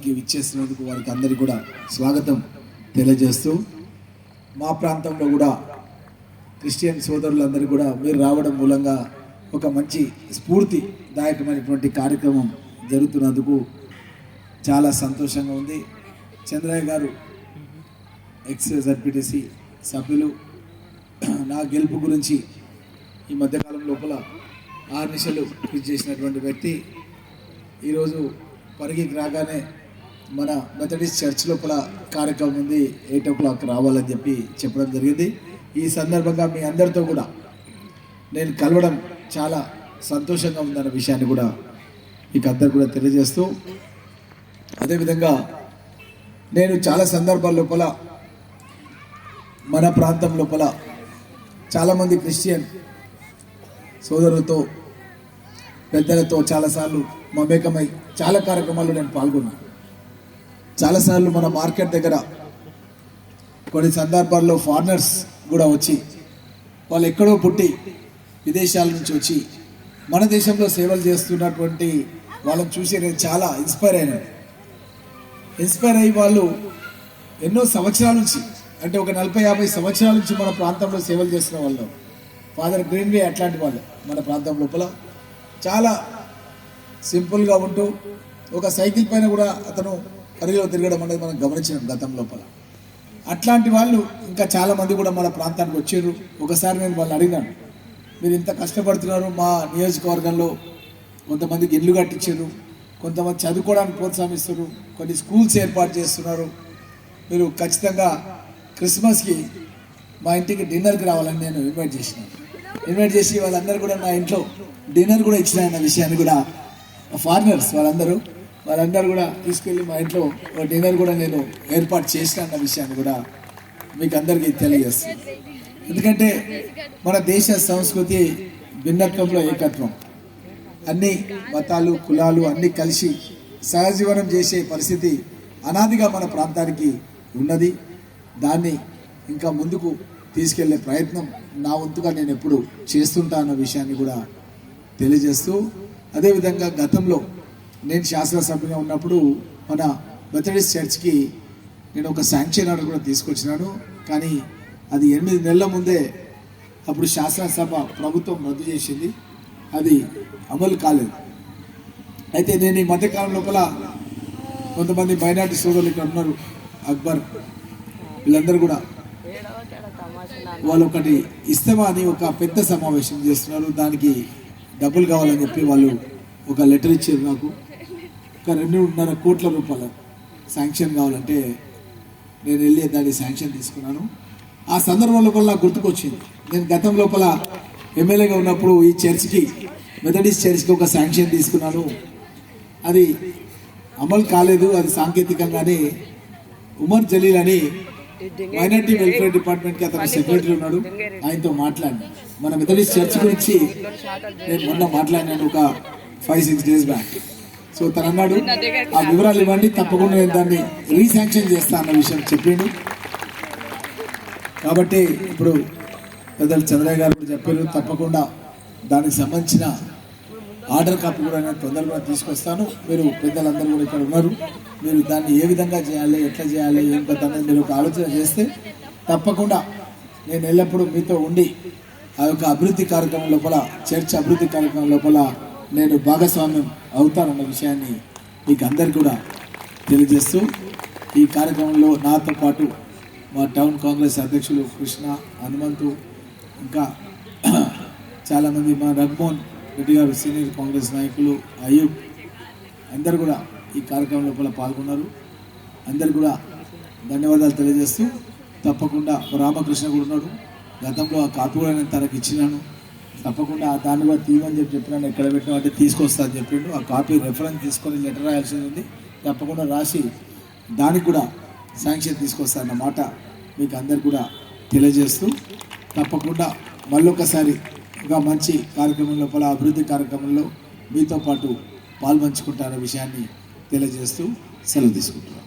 మీటింగ్కి విచ్చేసినందుకు వారికి అందరికీ కూడా స్వాగతం తెలియజేస్తూ, మా ప్రాంతంలో కూడా క్రిస్టియన్ సోదరులందరూ కూడా మీరు రావడం మూలంగా ఒక మంచి స్ఫూర్తిదాయకమైనటువంటి కార్యక్రమం జరుగుతున్నందుకు చాలా సంతోషంగా ఉంది. చంద్రయ్య గారు ఎక్స్ జడ్పీటీసీ సభ్యులు నా గెలుపు గురించి ఈ మధ్యకాలం లోపల 6 నిమిషాలు కృషి చేసినటువంటి వ్యక్తి ఈరోజు పరిగికి రాగానే మన మెథడిస్ట్ చర్చ్ లోపల కార్యక్రమం ఉంది, 8 o'clock రావాలని చెప్పి చెప్పడం జరిగింది. ఈ సందర్భంగా మీ అందరితో కూడా నేను కలవడం చాలా సంతోషంగా ఉందన్న విషయాన్ని కూడా మీకు అందరు కూడా తెలియజేస్తూ, అదేవిధంగా నేను చాలా సందర్భాల లోపల మన ప్రాంతం లోపల చాలామంది క్రిస్టియన్ సోదరులతో పెద్దలతో చాలాసార్లు మమేకమై చాలా కార్యక్రమాల్లో నేను పాల్గొన్నాను. చాలాసార్లు మన మార్కెట్ దగ్గర కొన్ని సందర్భాల్లో ఫారినర్స్ కూడా వచ్చి వాళ్ళు ఎక్కడో పుట్టి విదేశాల నుంచి వచ్చి మన దేశంలో సేవలు చేస్తున్నటువంటి వాళ్ళని చూసి నేను చాలా ఇన్స్పైర్ అయ్యి వాళ్ళు ఎన్నో సంవత్సరాల నుంచి, అంటే ఒక 40-50 సంవత్సరాల నుంచి మన ప్రాంతంలో సేవలు చేస్తున్న వాళ్ళు. ఫాదర్ గ్రీన్వే అట్లాంటి వాళ్ళు మన ప్రాంతం లోపల చాలా సింపుల్గా ఉంటూ ఒక సైకిల్ పైన కూడా అతను పరిధిలో తిరగడం అనేది మనం గమనించినాం గతం లోపల. అట్లాంటి వాళ్ళు ఇంకా చాలామంది కూడా మన ప్రాంతానికి వచ్చారు. ఒకసారి నేను వాళ్ళు అడిగినాను, మీరు ఇంత కష్టపడుతున్నారు, మా నియోజకవర్గంలో కొంతమందికి ఇల్లు కట్టించారు, కొంతమంది చదువుకోవడానికి ప్రోత్సహిస్తున్నారు, కొన్ని స్కూల్స్ ఏర్పాటు చేస్తున్నారు, మీరు ఖచ్చితంగా క్రిస్మస్కి మా ఇంటికి డిన్నర్కి రావాలని నేను ఇన్వైట్ చేసి వాళ్ళందరూ కూడా నా ఇంట్లో డిన్నర్ కూడా ఇచ్చిన అన్న విషయాన్ని కూడా ఫారినర్స్ వాళ్ళందరూ కూడా తీసుకెళ్ళి మా ఇంట్లో డిన్నర్ కూడా నేను ఏర్పాటు చేసిన అన్న విషయాన్ని కూడా మీకు అందరికీ తెలియజేస్తాను. ఎందుకంటే మన దేశ సంస్కృతి భిన్నత్వంలో ఏకత్వం, అన్ని మతాలు కులాలు అన్నీ కలిసి సహజీవనం చేసే పరిస్థితి అనాదిగా మన ప్రాంతానికి ఉన్నది. దాన్ని ఇంకా ముందుకు తీసుకెళ్లే ప్రయత్నం నా వంతుగా నేను ఎప్పుడు చేస్తుంటా అన్న విషయాన్ని కూడా తెలియజేస్తూ, అదేవిధంగా గతంలో నేను శాసనసభ్యుగా ఉన్నప్పుడు మన మెథడిస్ట్ చర్చ్కి నేను ఒక శాంక్షన్ ఆర్డర్ కూడా తీసుకొచ్చినాను. కానీ అది 8 నెలల ముందే అప్పుడు శాసనసభ ప్రభుత్వం రద్దు చేసింది, అది అమలు కాలేదు. అయితే నేను ఈ మధ్యకాలం లోపల కొంతమంది మైనార్టీ సోదరులు ఇక్కడ ఉన్నారు, అక్బర్, వీళ్ళందరూ కూడా వాళ్ళు ఒకటి ఇస్తామా అని ఒక పెద్ద సమావేశం చేస్తున్నారు. దానికి డబ్బులు కావాలని చెప్పి వాళ్ళు ఒక లెటర్ ఇచ్చారు నాకు. ఒక 2.5 కోట్ల రూపాయల శాంక్షన్ కావాలంటే నేను వెళ్ళి దాన్ని శాంక్షన్ తీసుకున్నాను. ఆ సందర్భంలో నాకు గుర్తుకొచ్చింది, నేను గతం లోపల ఎమ్మెల్యేగా ఉన్నప్పుడు ఈ చర్చ్కి, మెథడిస్ట్ చర్చ్కి ఒక శాంక్షన్ తీసుకున్నాను, అది అమలు కాలేదు. అది సాంకేతికంగానే ఉమర్ జలీల్ అని మైనార్టీ వెల్ఫేర్ డిపార్ట్మెంట్కి అతను సెక్రటరీ ఉన్నాడు, ఆయనతో మాట్లాడినా. మన మెథడిస్ట్ చర్చ్ గురించి నేను మొన్న మాట్లాడినాను ఒక 5-6 days బ్యాక్. సో తను అన్నాడు, ఆ వివరాలు ఇవ్వండి, తప్పకుండా నేను దాన్ని రీశాంక్షన్ చేస్తా అన్న విషయం చెప్పిండు. కాబట్టి ఇప్పుడు పెద్దలు చంద్రయ్య గారు కూడా చెప్పారు, తప్పకుండా దానికి సంబంధించిన ఆర్డర్ కాపీ కూడా నేను తొందరగా తీసుకొస్తాను. మీరు పెద్దలందరూ కూడా ఇక్కడ ఉన్నారు, మీరు దాన్ని ఏ విధంగా చేయాలి, ఎట్లా చేయాలి, ఏం కథ అనేది మీరు ఒక ఆలోచన చేస్తే తప్పకుండా నేను ఎల్లప్పుడూ మీతో ఉండి ఆ యొక్క అభివృద్ధి కార్యక్రమం లోపల, చర్చ్ అభివృద్ధి కార్యక్రమం లోపల నేను భాగస్వామ్యం అవుతానన్న విషయాన్ని మీకు అందరికీ కూడా తెలియజేస్తూ, ఈ కార్యక్రమంలో నాతో పాటు మా టౌన్ కాంగ్రెస్ అధ్యక్షులు కృష్ణ, హనుమంతు, ఇంకా చాలామంది మా రఘుమోహన్ రెడ్డి గారు సీనియర్ కాంగ్రెస్ నాయకులు, అయ్యూబ్, అందరు కూడా ఈ కార్యక్రమం లోపల పాల్గొన్నారు. అందరు కూడా ధన్యవాదాలు తెలియజేస్తూ, తప్పకుండా రామకృష్ణ కూడా ఉన్నాడు, గతంలో ఆ కాపీ కూడా నేను తనకు ఇచ్చినాను, తప్పకుండా దాన్ని కూడా తీయమని చెప్పినాను, ఎక్కడ పెట్టినా అంటే తీసుకొస్తా అని చెప్పిండు. ఆ కాపీ రెఫరెన్స్ తీసుకొని లెటర్ రాయాల్సింది ఉంది, తప్పకుండా రాసి దానికి కూడా శాంక్షన్ తీసుకొస్తా అన్న మాట మీకు అందరు కూడా తెలియజేస్తూ, తప్పకుండా మళ్ళొకసారి ఒక మంచి కార్యక్రమం లోపల, అభివృద్ధి కార్యక్రమంలో మీతో పాటు పాల్పంచుకుంటారన్న విషయాన్ని తెలియజేస్తూ సెలవు తీసుకుంటున్నాను.